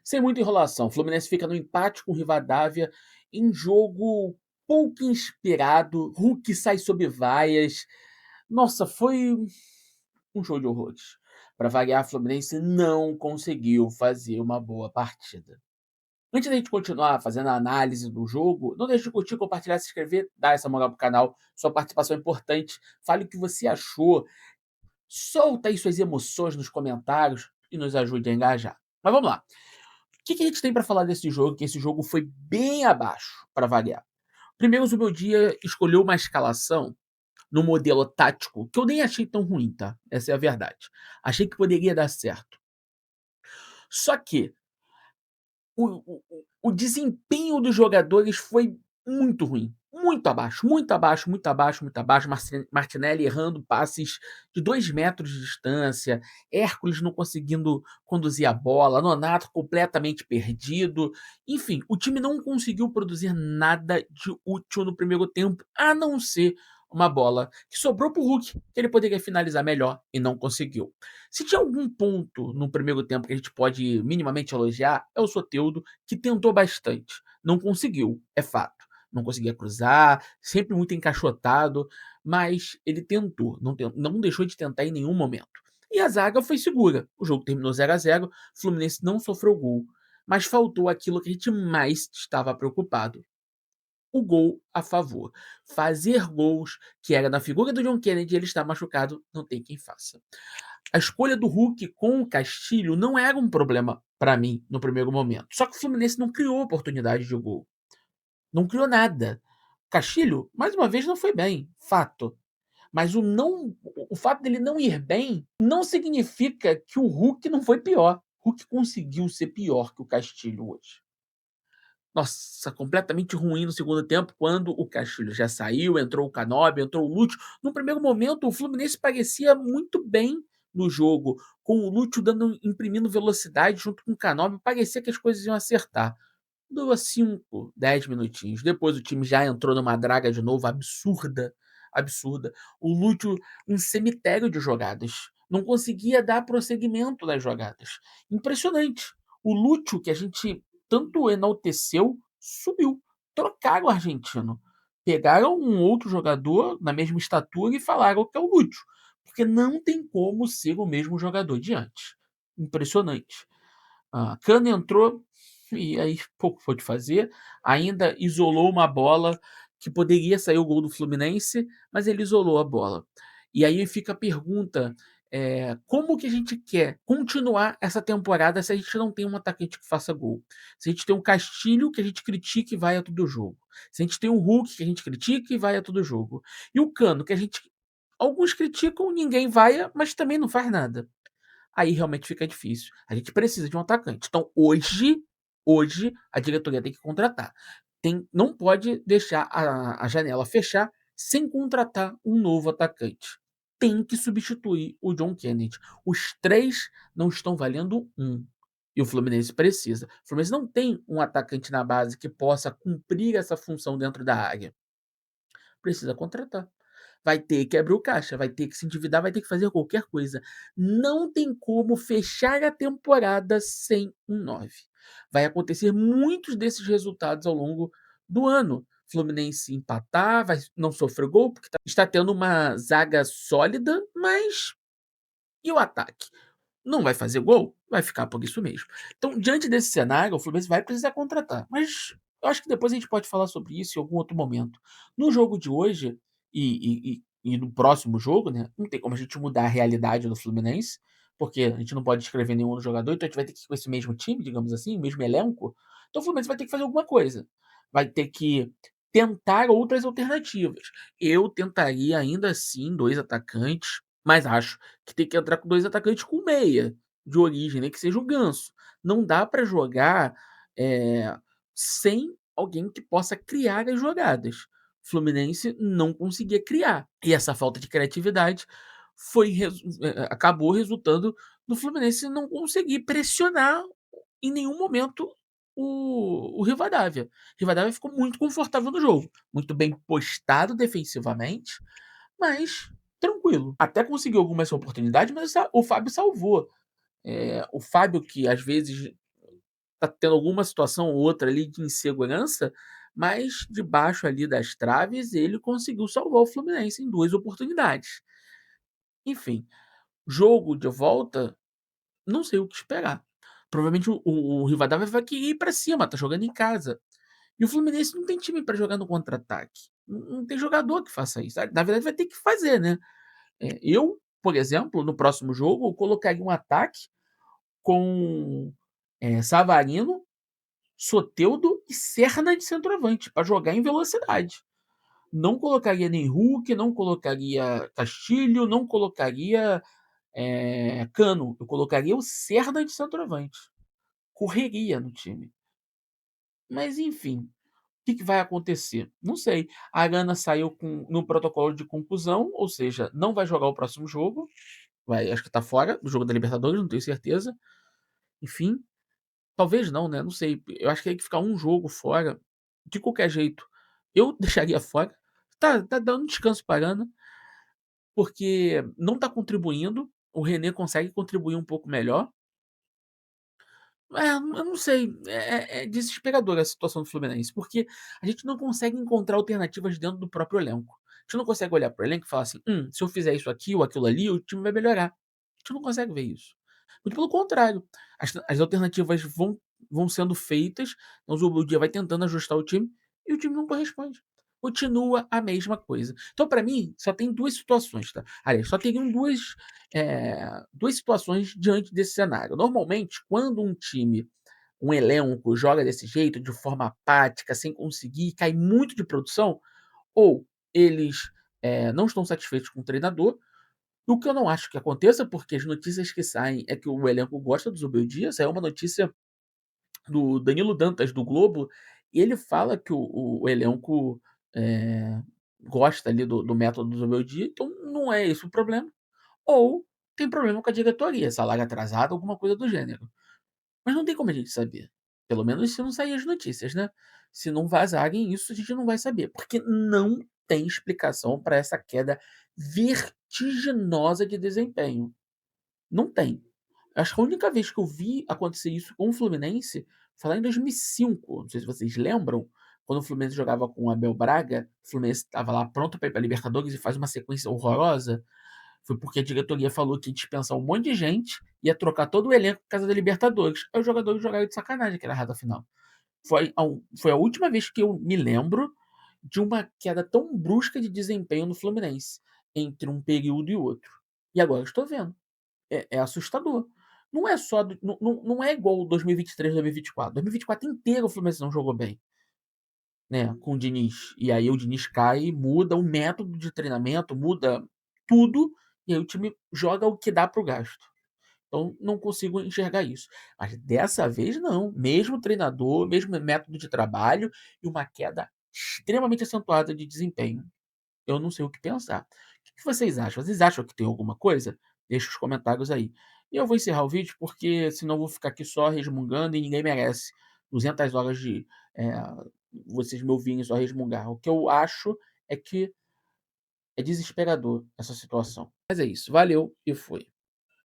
Sem muita enrolação, o Fluminense fica no empate com o Rivadavia em jogo pouco inspirado, Hulk sai sob vaias. Nossa, foi um show de horrores. Para variar, a Fluminense não conseguiu fazer uma boa partida. Antes da gente continuar fazendo a análise do jogo, não deixe de curtir, compartilhar, se inscrever, dar essa moral pro canal. Sua participação é importante. Fale o que você achou. Solta aí suas emoções nos comentários e nos ajude a engajar. Mas vamos lá. O que a gente tem para falar desse jogo? Que esse jogo foi bem abaixo, para variar. Primeiro, o Zubeldia escolheu uma escalação no modelo tático que eu nem achei tão ruim, tá? Essa é a verdade. Achei que poderia dar certo. Só que o desempenho dos jogadores foi muito ruim. Muito abaixo, muito abaixo, muito abaixo, muito abaixo. Martinelli errando passes de 2 metros de distância, Hércules não conseguindo conduzir a bola, Nonato completamente perdido. Enfim, o time não conseguiu produzir nada de útil no primeiro tempo, a não ser uma bola que sobrou para o Hulk, que ele poderia finalizar melhor e não conseguiu. Se tinha algum ponto no primeiro tempo que a gente pode minimamente elogiar, é o Soteldo, que tentou bastante. Não conseguiu, é fato. Não conseguia cruzar, sempre muito encaixotado, mas ele tentou, não deixou de tentar em nenhum momento. E a zaga foi segura. O jogo terminou 0-0, o Fluminense não sofreu gol, mas faltou aquilo que a gente mais estava preocupado: o gol a favor. Fazer gols, que era na figura do John Kennedy, ele está machucado, não tem quem faça. A escolha do Hulk com o Castilho não era um problema para mim no primeiro momento. Só que o Fluminense não criou oportunidade de gol. Não criou nada. Castilho, mais uma vez, não foi bem, fato. Mas o fato dele não ir bem não significa que o Hulk não foi pior. O Hulk conseguiu ser pior que o Castilho hoje. Nossa, completamente ruim no segundo tempo, quando o Castilho já saiu, entrou o Canóbio, entrou o Lúcio. No primeiro momento, o Fluminense parecia muito bem no jogo, com o Lúcio imprimindo velocidade junto com o Canóbio, parecia que as coisas iam acertar. Durou 5, 10 minutinhos. Depois o time já entrou numa draga de novo, absurda, absurda. O Lúcio, um cemitério de jogadas. Não conseguia dar prosseguimento das jogadas. Impressionante. O Lúcio, que a gente tanto enalteceu, subiu. Trocaram o argentino. Pegaram um outro jogador na mesma estatura e falaram que é o Lúcio. Porque não tem como ser o mesmo jogador de antes. Impressionante. Cano entrou e aí pouco pôde fazer. Ainda isolou uma bola que poderia sair o gol do Fluminense, mas ele isolou a bola. E aí fica a pergunta: como que a gente quer continuar essa temporada se a gente não tem um atacante que faça gol? Se a gente tem um Castilho que a gente critica e vai a todo jogo. Se a gente tem um Hulk que a gente critica e vai a todo jogo. E o Cano, que a gente. Alguns criticam, ninguém vai, mas também não faz nada. Aí realmente fica difícil. A gente precisa de um atacante. Então, hoje a diretoria tem que contratar. Não pode deixar a janela fechar sem contratar um novo atacante. Tem que substituir o John Kennedy. Os três não estão valendo um. E o Fluminense precisa. O Fluminense não tem um atacante na base que possa cumprir essa função dentro da área. Precisa contratar. Vai ter que abrir o caixa, vai ter que se endividar, vai ter que fazer qualquer coisa. Não tem como fechar a temporada sem um 9. Vai acontecer muitos desses resultados ao longo do ano. Fluminense empatar, vai não sofrer gol, porque está tendo uma zaga sólida, mas e o ataque? Não vai fazer gol? Vai ficar por isso mesmo. Então, diante desse cenário, o Fluminense vai precisar contratar. Mas eu acho que depois a gente pode falar sobre isso em algum outro momento. No jogo de hoje e no próximo jogo, né? Não tem como a gente mudar a realidade do Fluminense, porque a gente não pode escrever nenhum outro jogador, então a gente vai ter que ir com esse mesmo time, digamos assim, o mesmo elenco. Então o Fluminense vai ter que fazer alguma coisa. Vai ter que tentar outras alternativas. Eu tentaria ainda assim dois atacantes, mas acho que tem que entrar com dois atacantes com meia de origem, né, que seja o Ganso. Não dá para jogar sem alguém que possa criar as jogadas. O Fluminense não conseguia criar. E essa falta de criatividade acabou resultando no Fluminense não conseguir pressionar em nenhum momento o Rivadavia. O Rivadavia ficou muito confortável no jogo, muito bem postado defensivamente, mas tranquilo. Até conseguiu algumas oportunidades, mas o Fábio salvou. O Fábio, que às vezes tá tendo alguma situação ou outra ali de insegurança, mas debaixo ali das traves ele conseguiu salvar o Fluminense em 2 oportunidades. Enfim, jogo de volta, não sei o que esperar. Provavelmente o Rivadavia vai querer ir pra cima, tá jogando em casa. E o Fluminense não tem time pra jogar no contra-ataque. Não tem jogador que faça isso. Na verdade vai ter que fazer, né. Eu, por exemplo, no próximo jogo, eu colocaria um ataque com, Savarino, Soteldo e Serna de centroavante, pra jogar em velocidade. Não colocaria nem Hulk, não colocaria Castilho, não colocaria, Cano. Eu colocaria o Serna de centroavante. Correria no time. Mas enfim, o que que vai acontecer? Não sei. A Arana saiu no protocolo de contusão, ou seja, não vai jogar o próximo jogo. Acho que tá fora do jogo da Libertadores, não tenho certeza. Enfim, talvez não, né? Não sei. Eu acho que tem que ficar um jogo fora. De qualquer jeito, eu deixaria fora. Tá dando descanso para a Arana, porque não tá contribuindo. O René consegue contribuir um pouco melhor. Eu não sei, é desesperadora a situação do Fluminense, porque a gente não consegue encontrar alternativas dentro do próprio elenco. A gente não consegue olhar para o elenco e falar assim: se eu fizer isso aqui ou aquilo ali, o time vai melhorar". A gente não consegue ver isso. Muito pelo contrário, as alternativas vão sendo feitas, então o Zubeldia vai tentando ajustar o time e o time não corresponde. Continua a mesma coisa. Então, para mim, só tem 2 situações, tá. Aliás, só teriam 2 situações diante desse cenário. Normalmente, quando um elenco joga desse jeito, de forma apática, sem conseguir, cai muito de produção, ou eles, não estão satisfeitos com o treinador, o que eu não acho que aconteça, porque as notícias que saem é que o elenco gosta do Zubeldia. Saiu uma notícia do Danilo Dantas, do Globo, e ele fala que o elenco, eh, gosta ali do método do Zubeldia, então não é esse o problema. Ou tem problema com a diretoria, salário atrasado, alguma coisa do gênero. Mas não tem como a gente saber. Pelo menos se não sair as notícias, né. Se não vazarem isso, a gente não vai saber, porque não tem explicação para essa queda vertiginosa de desempenho. Não tem. Acho que a única vez que eu vi acontecer isso com o Fluminense foi lá em 2005, não sei se vocês lembram, quando o Fluminense jogava com o Abel Braga, o Fluminense estava lá pronto para ir pra Libertadores e faz uma sequência horrorosa. Foi porque a diretoria falou que ia dispensar um monte de gente, ia trocar todo o elenco por causa da Libertadores. Aí os jogadores jogaram de sacanagem aquela reta final. Foi a última vez que eu me lembro de uma queda tão brusca de desempenho no Fluminense, entre um período e outro. E agora eu estou vendo. É assustador. Não é só não é igual 2023, 2024. 2024 inteiro o Fluminense não jogou bem, né, com o Diniz. E aí o Diniz cai, muda o método de treinamento, muda tudo, e aí o time joga o que dá para o gasto. Então não consigo enxergar isso. Mas dessa vez não, mesmo treinador, mesmo método de trabalho e uma queda extremamente acentuada de desempenho. Eu não sei o que pensar. O que vocês acham? Vocês acham que tem alguma coisa? Deixa os comentários aí. E eu vou encerrar o vídeo, porque senão eu vou ficar aqui só resmungando e ninguém merece 200 horas de, vocês me ouvirem só resmungar. O que eu acho é que é desesperador essa situação. Mas é isso, valeu e fui.